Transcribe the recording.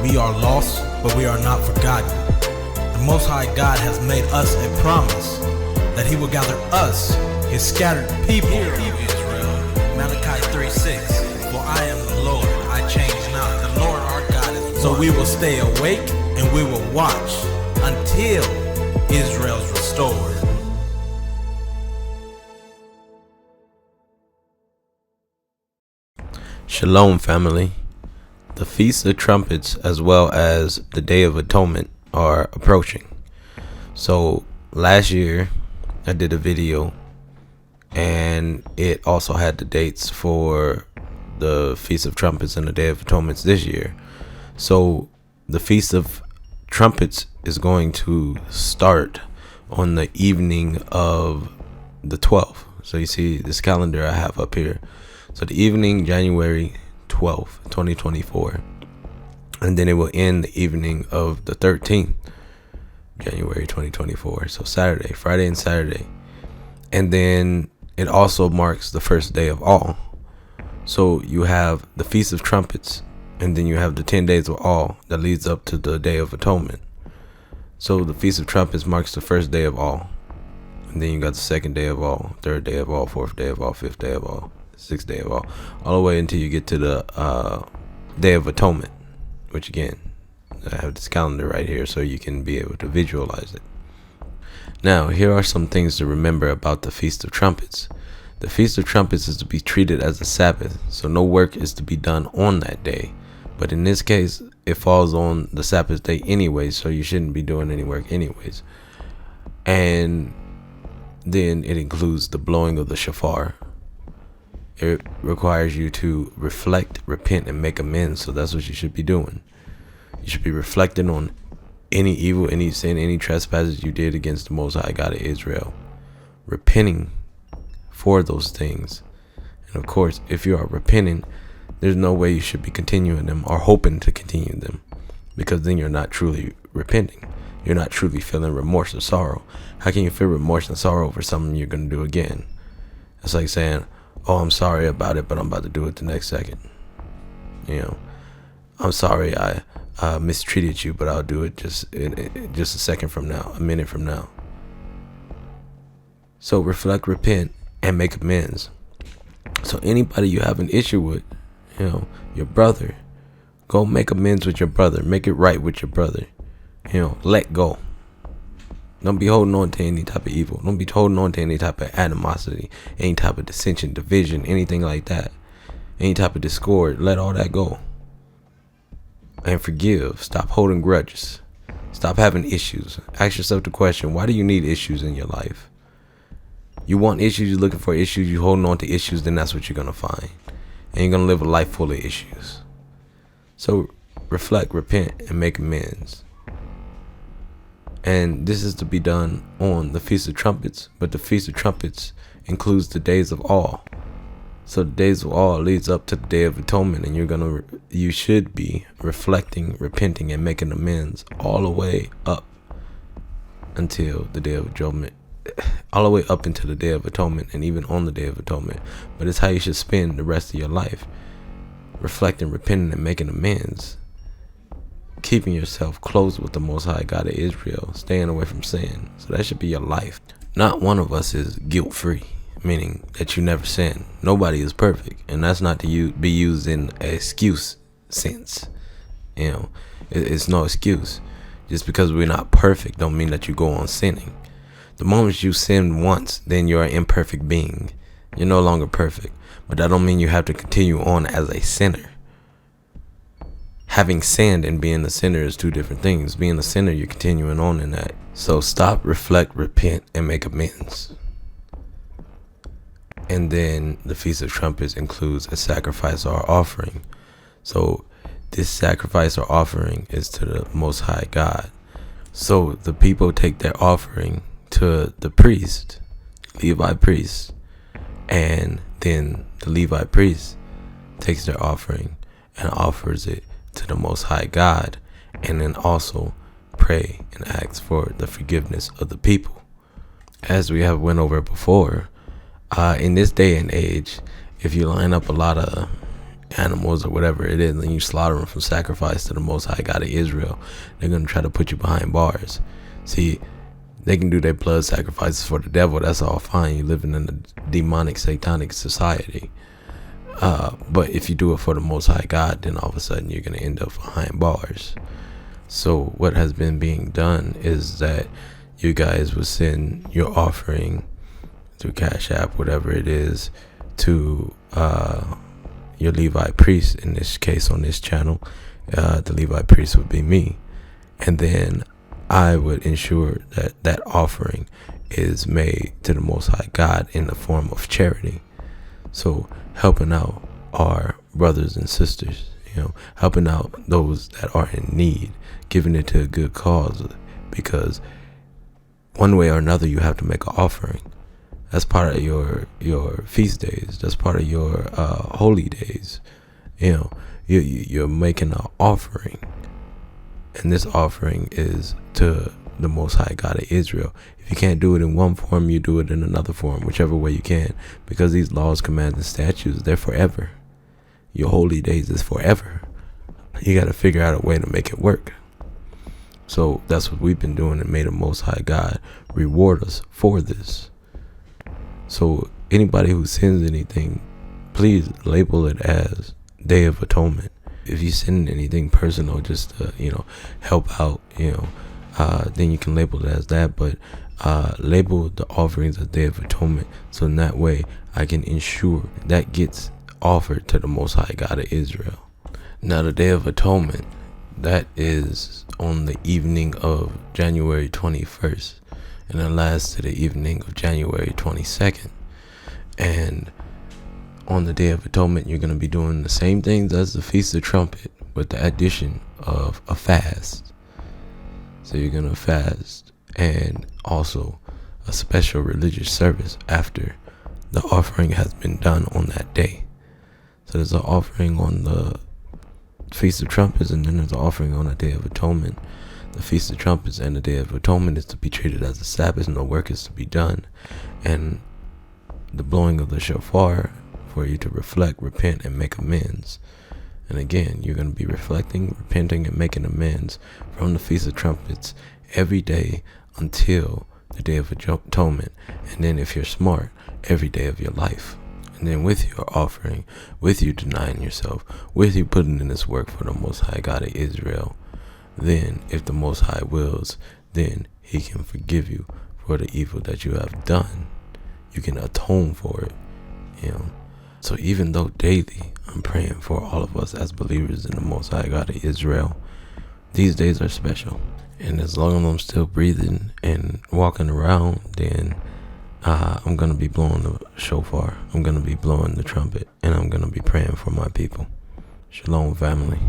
We are lost, but we are not forgotten. The Most High God has made us a promise that He will gather us, His scattered people. Hear, Israel. Malachi 3:6. For I am the Lord, I change not. The Lord our God is one. So we will stay awake and we will watch until Israel's restored. Shalom family. The Feast of Trumpets as well as the Day of Atonement are approaching. So last year I did a video and it also had the dates for the Feast of Trumpets and the Day of Atonements this year. So the Feast of Trumpets is going to start on the evening of the 12th. So you see this calendar I have up here. So the evening, January 12th, 2024. And then it will end the evening of the 13th, January 2024. So Saturday, Friday and Saturday. And then it also marks the first day of all. So you have the Feast of Trumpets, and then you have the 10 days of all that leads up to the Day of Atonement. So the Feast of Trumpets marks the first day of all. And then you got the second day of all, third day of all, fourth day of all, fifth day of all, sixth day of all the way until you get to the Day of Atonement, which again, I have this calendar right here so you can be able to visualize it. Now, here are some things to remember about the Feast of Trumpets. The Feast of Trumpets is to be treated as a Sabbath, so no work is to be done on that day. But in this case, it falls on the Sabbath day anyway, so you shouldn't be doing any work anyways. And then it includes the blowing of the shofar. It requires you to reflect, repent, and make amends. So that's what you should be doing. You should be reflecting on any evil, any sin, any trespasses you did against the Most High God of Israel. Repenting for those things. And of course, if you are repenting, there's no way you should be continuing them or hoping to continue them. Because then you're not truly repenting. You're not truly feeling remorse or sorrow. How can you feel remorse and sorrow over something you're going to do again? It's like saying, oh, I'm sorry about it, but I'm about to do it the next second. You know, I'm sorry I mistreated you, but I'll do it just a second from now, a minute from now. So reflect, repent, and make amends. So anybody you have an issue with, you know, your brother, go make amends with your brother. Make it right with your brother. You know, let go. Don't be holding on to any type of evil. Don't be holding on to any type of animosity, any type of dissension, division, anything like that. Any type of discord. Let all that go. And forgive. Stop holding grudges. Stop having issues. Ask yourself the question, why do you need issues in your life? You want issues, you're looking for issues, you're holding on to issues, then that's what you're going to find. And you're going to live a life full of issues. So reflect, repent, and make amends. And this is to be done on the Feast of Trumpets, but the Feast of Trumpets includes the days of all. So the days of all leads up to the Day of Atonement, and you should be reflecting, repenting, and making amends all the way up until the Day of Atonement, all the way up into the Day of Atonement, and even on the Day of Atonement. But it's how you should spend the rest of your life, reflecting, repenting, and making amends. Keeping yourself close with the Most High God of Israel, staying away from sin. So that should be your life. Not one of us is guilt-free, meaning that you never sin. Nobody is perfect, and that's not to be used in an excuse sense. You know, it's no excuse. Just because we're not perfect don't mean that you go on sinning. The moment you sin once, then you're an imperfect being. You're no longer perfect, but that don't mean you have to continue on as a sinner. Having sinned and being a sinner is two different things. Being a sinner, you're continuing on in that. So stop, reflect, repent, and make amends. And then the Feast of Trumpets includes a sacrifice or offering. So this sacrifice or offering is to the Most High God. So the people take their offering to the priest, Levi priest, and then the Levi priest takes their offering and offers it to the Most High God, and then also pray and ask for the forgiveness of the people. As we have went over before, in this day and age, if you line up a lot of animals or whatever it is, and you slaughter them for sacrifice to the Most High God of Israel, they're going to try to put you behind bars. See, they can do their blood sacrifices for the devil. That's all fine. You're living in a demonic, satanic society. But if you do it for the Most High God, then all of a sudden you're going to end up behind bars. So what has been being done is that you guys will send your offering through CashApp, whatever it is, to your Levi priest. In this case, on this channel, the Levi priest would be me. And then I would ensure that that offering is made to the Most High God in the form of charity. So helping out our brothers and sisters, helping out those that are in need, giving it to a good cause, because one way or another you have to make an offering. That's part of your feast days. That's part of your holy days. You're making an offering, and this offering is to the Most High God of Israel. If you can't do it in one form, you do it in another form, whichever way you can, because these laws, commands, and statutes, they're forever. Your holy days is forever. You got to figure out a way to make it work. So that's what we've been doing, and may the Most High God reward us for this. So anybody who sends anything, please label it as Day of Atonement. If you send anything personal, just to, help out, then you can label it as that. But label the offerings as Day of Atonement, so in that way I can ensure that gets offered to the Most High God of Israel. Now, the Day of Atonement, that is on the evening of January 21st, and it lasts to the evening of January 22nd. And on the Day of Atonement, you're going to be doing the same things as the Feast of Trumpet, with the addition of a fast. So you're going to fast, and also a special religious service after the offering has been done on that day. So there's an offering on the Feast of Trumpets, and then there's an offering on the Day of Atonement. The Feast of Trumpets and the Day of Atonement is to be treated as a Sabbath. No work is to be done. And the blowing of the shofar for you to reflect, repent, and make amends. And again, you're going to be reflecting, repenting, and making amends from the Feast of Trumpets every day until the Day of Atonement. And then, if you're smart, every day of your life. And then with your offering, with you denying yourself, with you putting in this work for the Most High God of Israel, then if the Most High wills, then He can forgive you for the evil that you have done. You can atone for it, So even though daily I'm praying for all of us as believers in the Most High God of Israel, these days are special. And as long as I'm still breathing and walking around, then I'm going to be blowing the shofar. I'm going to be blowing the trumpet, and I'm going to be praying for my people. Shalom, family.